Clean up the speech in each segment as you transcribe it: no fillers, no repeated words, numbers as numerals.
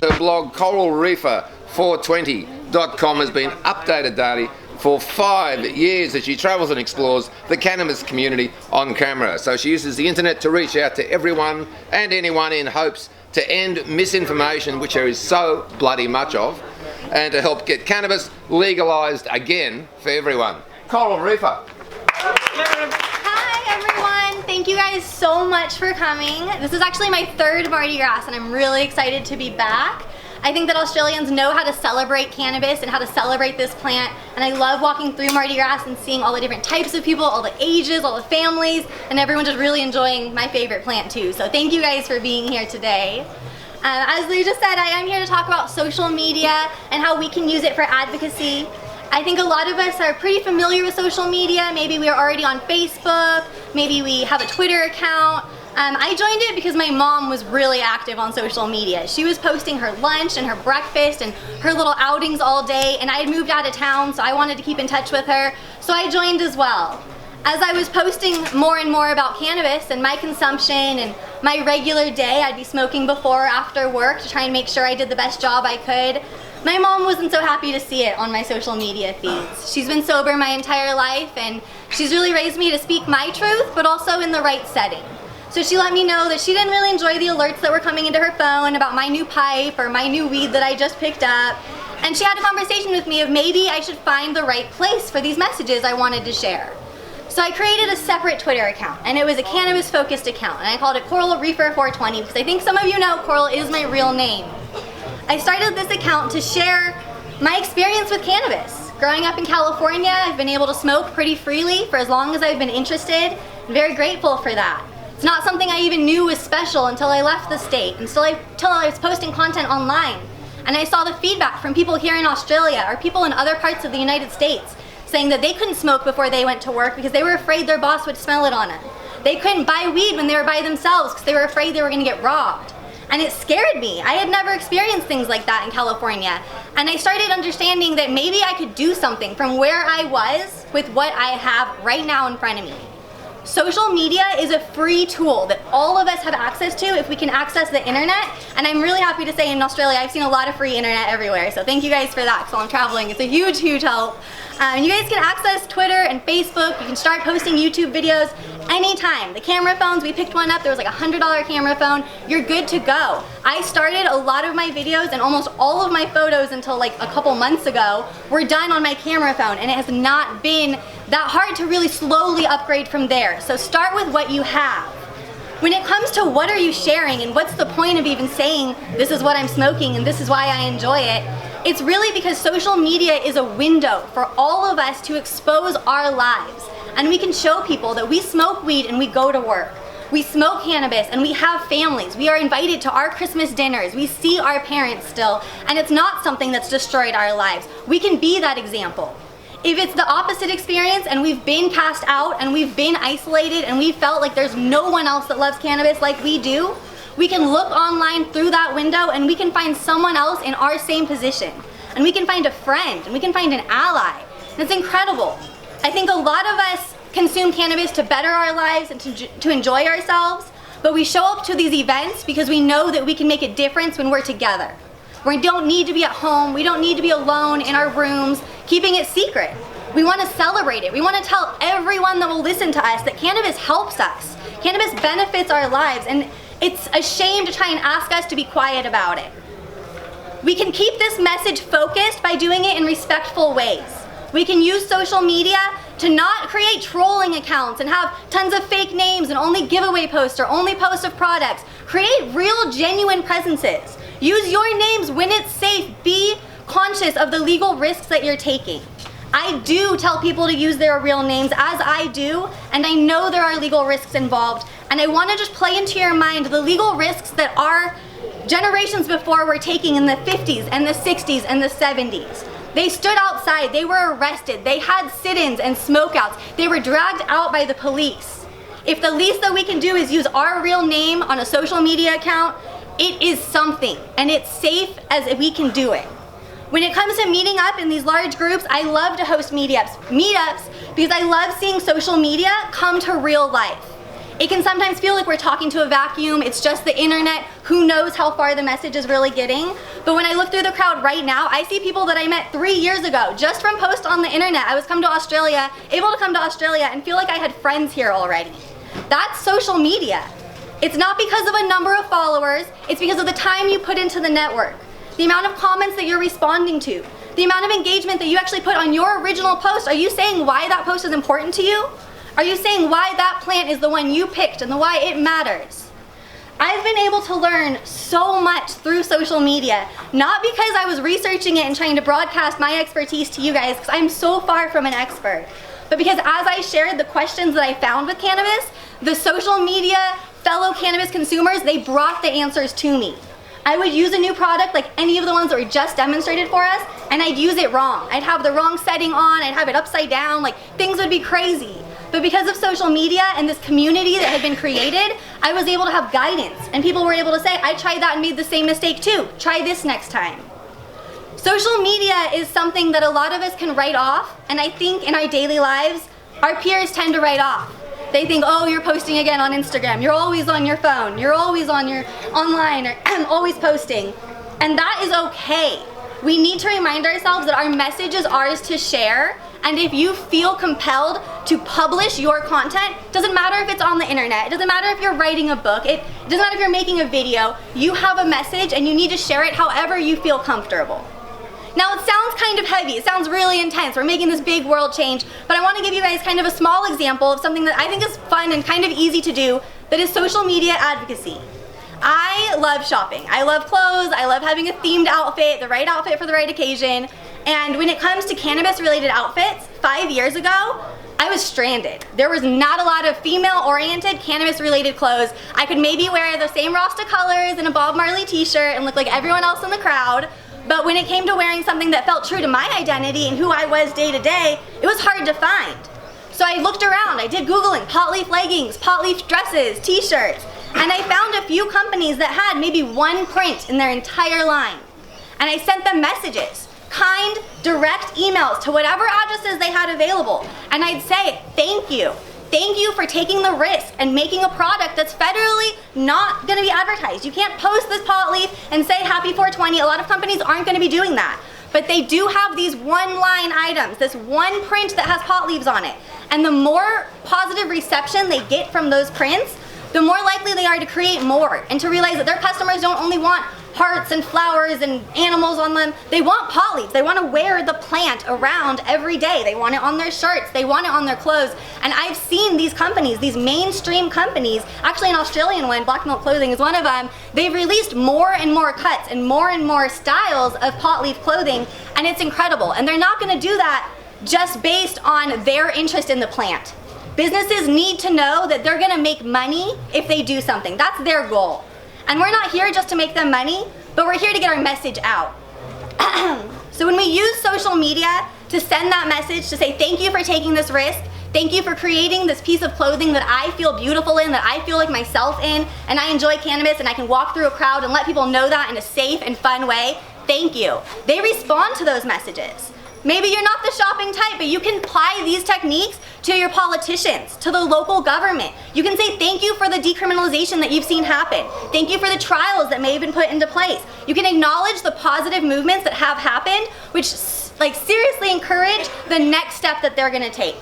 Her blog CoralReefer420.com has been updated daily for 5 years as she travels and explores the cannabis community on camera. So she uses the internet to reach out to everyone and anyone in hopes to end misinformation, which there is so bloody much of, and to help get cannabis legalised again for everyone. CoralReefer. Hi everyone, thank you guys so much for coming. This is actually my third Mardi Grass and I'm really excited to be back. I think that Australians know how to celebrate cannabis and how to celebrate this plant, and I love walking through Mardi Grass and seeing all the different types of people, all the ages, all the families, and everyone just really enjoying my favorite plant too. So thank you guys for being here today. As Lou just said, I am here to talk about social media and how we can use it for advocacy. I think a lot of us are pretty familiar with social media. Maybe we are already on Facebook, maybe we have a Twitter account. I joined it because my mom was really active on social media. She was posting her lunch and her breakfast and her little outings all day, and I had moved out of town, so I wanted to keep in touch with her, so I joined as well. As I was posting more and more about cannabis and my consumption and my regular day, I'd be smoking before or after work to try and make sure I did the best job I could. My mom wasn't so happy to see it on my social media feeds. She's been sober my entire life, and she's really raised me to speak my truth, but also in the right setting. So she let me know that she didn't really enjoy the alerts that were coming into her phone about my new pipe or my new weed that I just picked up. And she had a conversation with me of maybe I should find the right place for these messages I wanted to share. So I created a separate Twitter account, and it was a cannabis-focused account, and I called it CoralReefer420 because I think some of you know Coral is my real name. I started this account to share my experience with cannabis. Growing up in California, I've been able to smoke pretty freely for as long as I've been interested. I'm very grateful for that. It's not something I even knew was special until I left the state, until I was posting content online. And I saw the feedback from people here in Australia or people in other parts of the United States saying that they couldn't smoke before they went to work because they were afraid their boss would smell it on them. They couldn't buy weed when they were by themselves because they were afraid they were going to get robbed. And it scared me. I had never experienced things like that in California. And I started understanding that maybe I could do something from where I was with what I have right now in front of me. Social media is a free tool that all of us have access to if we can access the internet, and I'm really happy to say in Australia I've seen a lot of free internet everywhere, so thank you guys for that, because while I'm traveling it's a huge, huge help. You guys can access Twitter and Facebook, you can start posting YouTube videos anytime. The camera phones, we picked one up, there was like a $100 camera phone, you're good to go. I started a lot of my videos and almost all of my photos until like a couple months ago were done on my camera phone, and it has not been that hard to really slowly upgrade from there. So start with what you have. When it comes to what are you sharing and what's the point of even saying this is what I'm smoking and this is why I enjoy it, it's really because social media is a window for all of us to expose our lives. And we can show people that we smoke weed and we go to work. We smoke cannabis and we have families. We are invited to our Christmas dinners. We see our parents still, and it's not something that's destroyed our lives. We can be that example. If it's the opposite experience and we've been cast out and we've been isolated and we felt like there's no one else that loves cannabis like we do, we can look online through that window and we can find someone else in our same position. And we can find a friend and we can find an ally. And it's incredible. I think a lot of us consume cannabis to better our lives and to enjoy ourselves, but we show up to these events because we know that we can make a difference when we're together. We don't need to be at home, we don't need to be alone in our rooms, keeping it secret. We want to celebrate it. We want to tell everyone that will listen to us that cannabis helps us. Cannabis benefits our lives, and it's a shame to try and ask us to be quiet about it. We can keep this message focused by doing it in respectful ways. We can use social media to not create trolling accounts and have tons of fake names and only giveaway posts or only posts of products. Create real, genuine presences. Use your names when it's safe. Be conscious of the legal risks that you're taking. I do tell people to use their real names, as I do, and I know there are legal risks involved, and I want to just play into your mind the legal risks that our generations before were taking in the 50s and the 60s and the 70s. They stood outside, they were arrested, they had sit-ins and smokeouts, they were dragged out by the police. If the least that we can do is use our real name on a social media account, it is something, and it's safe as we can do it. When it comes to meeting up in these large groups, I love to host meetups because I love seeing social media come to real life. It can sometimes feel like we're talking to a vacuum. It's just the internet. Who knows how far the message is really getting? But when I look through the crowd right now, I see people that I met 3 years ago just from posts on the internet. I was able to come to Australia and feel like I had friends here already. That's social media. It's not because of a number of followers, it's because of the time you put into the network, the amount of comments that you're responding to, the amount of engagement that you actually put on your original post. Are you saying why that post is important to you? Are you saying why that plant is the one you picked and why it matters? I've been able to learn so much through social media, not because I was researching it and trying to broadcast my expertise to you guys, because I'm so far from an expert, but because as I shared the questions that I found with cannabis, the social media fellow cannabis consumers, they brought the answers to me. I would use a new product like any of the ones that were just demonstrated for us, and I'd use it wrong. I'd have the wrong setting on, I'd have it upside down, like things would be crazy. But because of social media and this community that had been created, I was able to have guidance, and people were able to say, I tried that and made the same mistake too. Try this next time. Social media is something that a lot of us can write off, and I think in our daily lives, our peers tend to write off. They think, oh, you're posting again on Instagram. You're always on your phone. You're always on your online or always posting. And that is okay. We need to remind ourselves that our message is ours to share. And if you feel compelled to publish your content, doesn't matter if it's on the internet, it doesn't matter if you're writing a book, it doesn't matter if you're making a video, you have a message and you need to share it however you feel comfortable. Now it sounds kind of heavy, it sounds really intense, we're making this big world change, but I want to give you guys kind of a small example of something that I think is fun and kind of easy to do, that is social media advocacy. I love shopping, I love clothes, I love having a themed outfit, the right outfit for the right occasion, and when it comes to cannabis related outfits, 5 years ago, I was stranded. There was not a lot of female-oriented cannabis-related clothes. I could maybe wear the same Rasta colors and a Bob Marley t-shirt and look like everyone else in the crowd, but when it came to wearing something that felt true to my identity and who I was day to day, it was hard to find. So I looked around, I did Googling, pot leaf leggings, pot leaf dresses, t-shirts, and I found a few companies that had maybe one print in their entire line. And I sent them messages, kind, direct emails to whatever addresses they had available. And I'd say, thank you. Thank you for taking the risk and making a product that's federally not going to be advertised. You can't post this pot leaf and say happy 420. A lot of companies aren't going to be doing that. But they do have these one-line items, this one print that has pot leaves on it. And the more positive reception they get from those prints, the more likely they are to create more and to realize that their customers don't only want hearts and flowers and animals on them. They want pot leaves. They want to wear the plant around every day. They want it on their shirts. They want it on their clothes. And I've seen these companies, these mainstream companies, actually an Australian one, Black Milk Clothing is one of them, they've released more and more cuts and more styles of pot leaf clothing, and it's incredible. And they're not going to do that just based on their interest in the plant. Businesses need to know that they're going to make money if they do something. That's their goal. And we're not here just to make them money, but we're here to get our message out. So when we use social media to send that message, to say thank you for taking this risk, thank you for creating this piece of clothing that I feel beautiful in, that I feel like myself in, and I enjoy cannabis and I can walk through a crowd and let people know that in a safe and fun way, thank you. They respond to those messages. Maybe you're not the shopping type, but you can apply these techniques to your politicians, to the local government. You can say thank you for the decriminalization that you've seen happen. Thank you for the trials that may have been put into place. You can acknowledge the positive movements that have happened, which seriously encourage the next step that they're gonna take.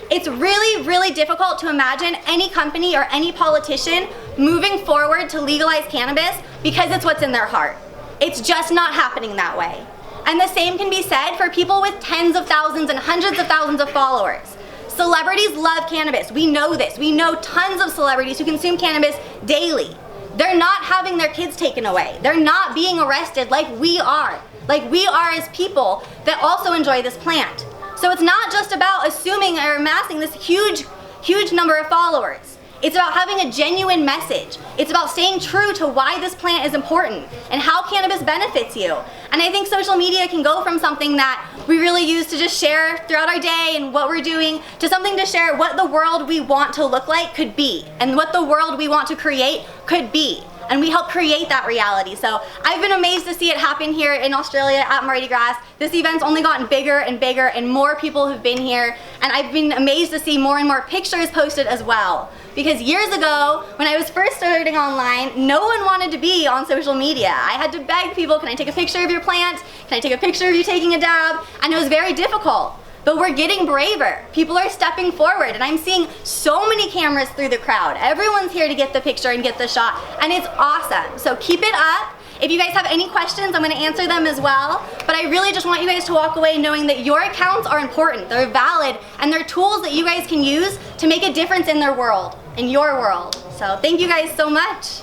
It's really difficult to imagine any company or any politician moving forward to legalize cannabis because it's what's in their heart. It's just not happening that way. And the same can be said for people with tens of thousands and hundreds of thousands of followers. Celebrities love cannabis. We know this. We know tons of celebrities who consume cannabis daily. They're not having their kids taken away. They're not being arrested like we are as people that also enjoy this plant. So it's not just about assuming or amassing this huge number of followers. It's about having a genuine message. It's about staying true to why this plant is important and how cannabis benefits you. And I think social media can go from something that we really use to just share throughout our day and what we're doing to something to share what the world we want to look like could be and what the world we want to create could be. and we help create that reality. So I've been amazed to see it happen here in Australia at Mardi Grass. This event's only gotten bigger and bigger, and more people have been here, and I've been amazed to see more and more pictures posted as well. Because years ago, when I was first starting online, no one wanted to be on social media. I had to beg people, can I take a picture of your plant? Can I take a picture of you taking a dab? And it was very difficult. But we're getting braver. People are stepping forward, and I'm seeing so many cameras through the crowd. Everyone's here to get the picture and get the shot, and it's awesome. So keep it up. If you guys have any questions, I'm gonna answer them as well. But I really just want you guys to walk away knowing that your accounts are important, they're valid, and they're tools that you guys can use to make a difference in their world, in your world. So thank you guys so much.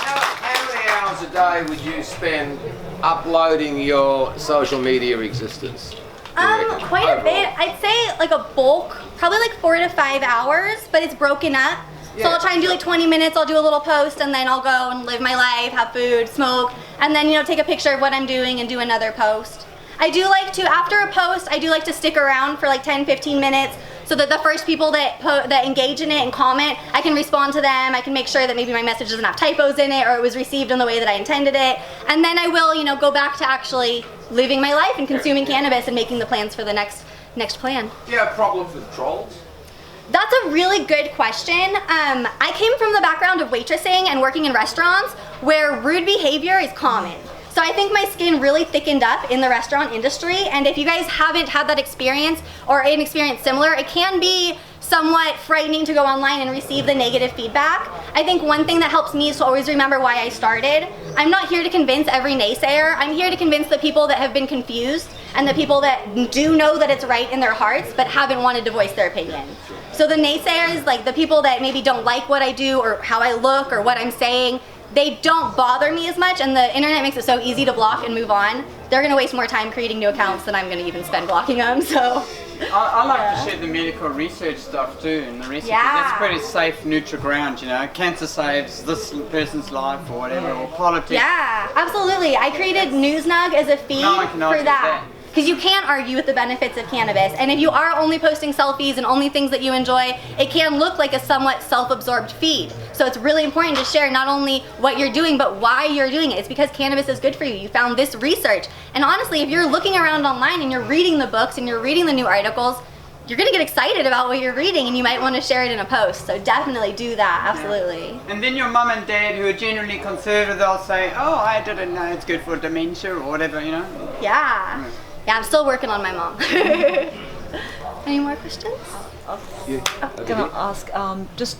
How many hours a day would you spend uploading your social media existence? Quite a bit. I'd say like a bulk, probably like 4 to 5 hours, but it's broken up. So I'll try and do like 20 minutes, I'll do a little post, and then I'll go and live my life, have food, smoke, and then, you know, take a picture of what I'm doing and do another post. I do like to, after a post, I do like to stick around for like 10, 15 minutes so that the first people that engage in it and comment, I can respond to them, I can make sure that maybe my message doesn't have typos in it or it was received in the way that I intended it, and then I will, you know, go back to actually living my life and consuming cannabis and making the plans for the next plan. Do you have problems with trolls? That's a really good question. I came from the background of waitressing and working in restaurants where rude behavior is common. So I think my skin really thickened up in the restaurant industry, and if you guys haven't had that experience or an experience similar, it can be somewhat frightening to go online and receive the negative feedback. I think one thing that helps me is to always remember why I started. I'm not here to convince every naysayer. I'm here to convince the people that have been confused and the people that do know that it's right in their hearts but haven't wanted to voice their opinion. So the naysayers, like the people that maybe don't like what I do or how I look or what I'm saying, they don't bother me as much, and the internet makes it so easy to block and move on. They're gonna waste more time creating new accounts than I'm gonna even spend blocking them, so. I like to share the medical research stuff too, and the research. That's pretty safe, neutral ground, you know. Cancer saves this person's life or whatever, or politics. Yeah, absolutely. I created Newsnug as a feed for that. Because you can't argue with the benefits of cannabis, and if you are only posting selfies and only things that you enjoy, it can look like a somewhat self-absorbed feed. So it's really important to share not only what you're doing, but why you're doing it. It's because cannabis is good for you. You found this research. And honestly, if you're looking around online and you're reading the books and you're reading the new articles, you're gonna get excited about what you're reading, and you might want to share it in a post. So definitely do that, absolutely. Yeah. And then your mum and dad, who are generally conservative, they'll say, oh, I didn't know it's good for dementia or whatever, you know? Yeah. Yeah, I'm still working on my mom. Any more questions? I'm going to ask, just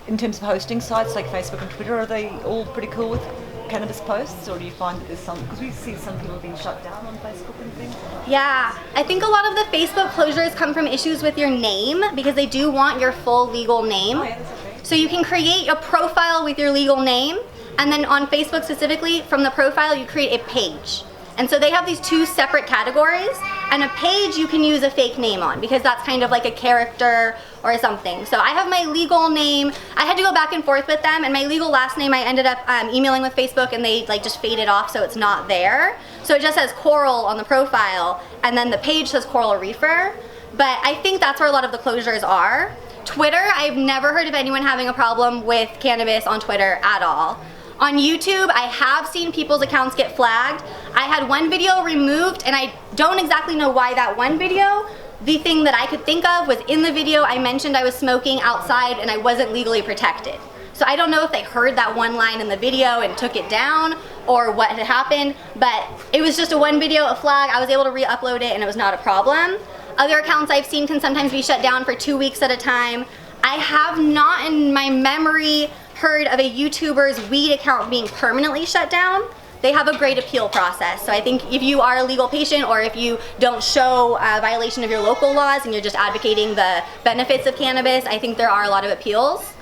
in terms of hosting sites like Facebook and Twitter, are they all pretty cool with cannabis posts, or do you find that there's some, because we see some people being shut down on Facebook and things? Yeah, I think a lot of the Facebook closures come from issues with your name, because they do want your full legal name. Oh, yeah, that's okay. So you can create a profile with your legal name, and then on Facebook specifically, from the profile you create a page. And so they have these two separate categories, and a page you can use a fake name on because that's kind of like a character or something. So I have my legal name. I had to go back and forth with them, and my legal last name I ended up emailing with Facebook, and they like just faded off so it's not there. So it just says Coral on the profile, and then the page says CoralReefer. But I think that's where a lot of the closures are. Twitter, I've never heard of anyone having a problem with cannabis on Twitter at all. On YouTube, I have seen people's accounts get flagged. I had one video removed, and I don't exactly know why that one video. The thing that I could think of was in the video I mentioned I was smoking outside and I wasn't legally protected. So I don't know if they heard that one line in the video and took it down or what had happened, but it was just a one video, a flag. I was able to re-upload it and it was not a problem. Other accounts I've seen can sometimes be shut down for 2 weeks at a time. I have not in my memory heard of a YouTuber's weed account being permanently shut down. They have a great appeal process. So I think if you are a legal patient or if you don't show a violation of your local laws and you're just advocating the benefits of cannabis, I think there are a lot of appeals.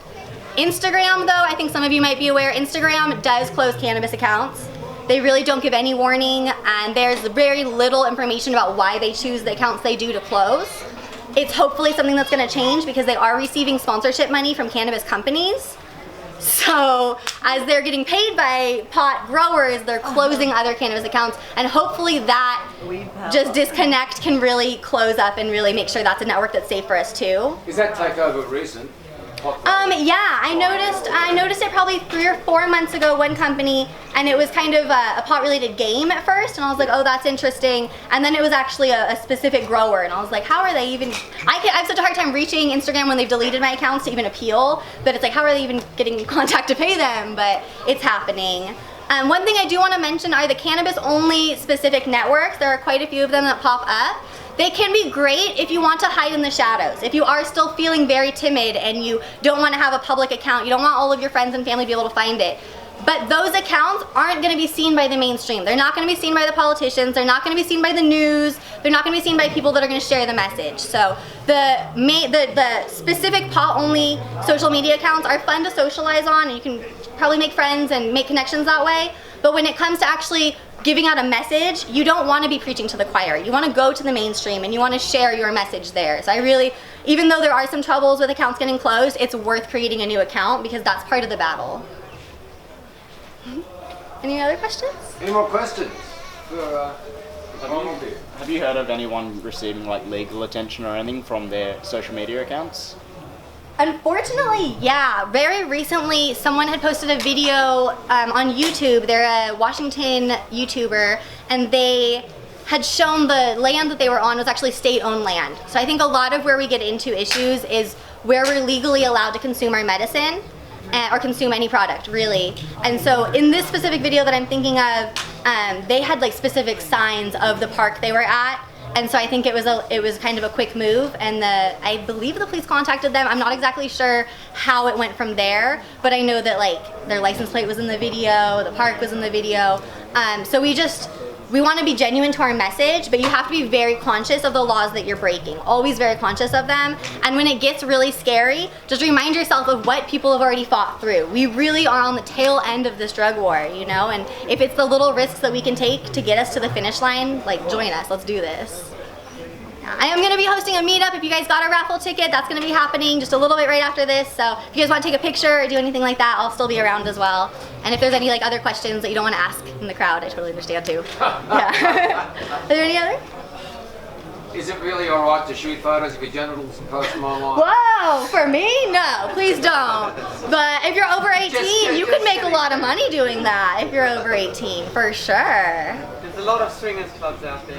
Instagram though, I think some of you might be aware, Instagram does close cannabis accounts. They really don't give any warning, and there's very little information about why they choose the accounts they do to close. It's hopefully something that's gonna change because they are receiving sponsorship money from cannabis companies. So as they're getting paid by pot growers, they're closing other cannabis accounts, and hopefully that just disconnect can really close up and really make sure that's a network that's safe for us too. Is that takeover recent? Yeah, I noticed it probably 3 or 4 months ago, one company, and it was kind of a pot-related game at first, and I was like, oh, that's interesting. And then it was actually a specific grower, and I was like, how are they even, I have such a hard time reaching Instagram when they've deleted my accounts to even appeal, but it's like, how are they even getting in contact to pay them? But it's happening. One thing I do want to mention are the cannabis-only specific networks. There are quite a few of them that pop up. They can be great if you want to hide in the shadows. If you are still feeling very timid and you don't want to have a public account, you don't want all of your friends and family to be able to find it. But those accounts aren't going to be seen by the mainstream. They're not going to be seen by the politicians. They're not going to be seen by the news. They're not going to be seen by people that are going to share the message. So the specific pot-only social media accounts are fun to socialize on, and you can probably make friends and make connections that way. But when it comes to actually giving out a message, you don't want to be preaching to the choir. You want to go to the mainstream and you want to share your message there. So I really, even though there are some troubles with accounts getting closed, it's worth creating a new account because that's part of the battle. Any other questions? Any more questions? Have you heard of anyone receiving like legal attention or anything from their social media accounts? Unfortunately, yeah. Very recently, someone had posted a video on YouTube. They're a Washington YouTuber, and they had shown the land that they were on was actually state-owned land. So I think a lot of where we get into issues is where we're legally allowed to consume our medicine or consume any product, really. And so in this specific video that I'm thinking of, they had like specific signs of the park they were at. And so I think it was kind of a quick move, and I believe the police contacted them. I'm not exactly sure how it went from there, but I know that like their license plate was in the video, the park was in the video. So we want to be genuine to our message, but you have to be very conscious of the laws that you're breaking. Always very conscious of them. And when it gets really scary, just remind yourself of what people have already fought through. We really are on the tail end of this drug war, you know? And if it's the little risks that we can take to get us to the finish line, like join us, let's do this. I am going to be hosting a meetup. If you guys got a raffle ticket, that's going to be happening just a little bit right after this. So if you guys want to take a picture or do anything like that, I'll still be around as well. And if there's any like other questions that you don't want to ask in the crowd, I totally understand too. Yeah. Are there any other? Is it really alright to shoot photos of your genitals and post them online? Whoa, for me? No, please don't. But if you're over 18, you could make a lot of money doing that if you're over 18, for sure. There's a lot of swingers clubs out there.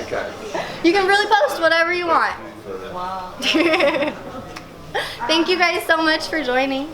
Okay. You can really post whatever you want. Wow. Thank you guys so much for joining.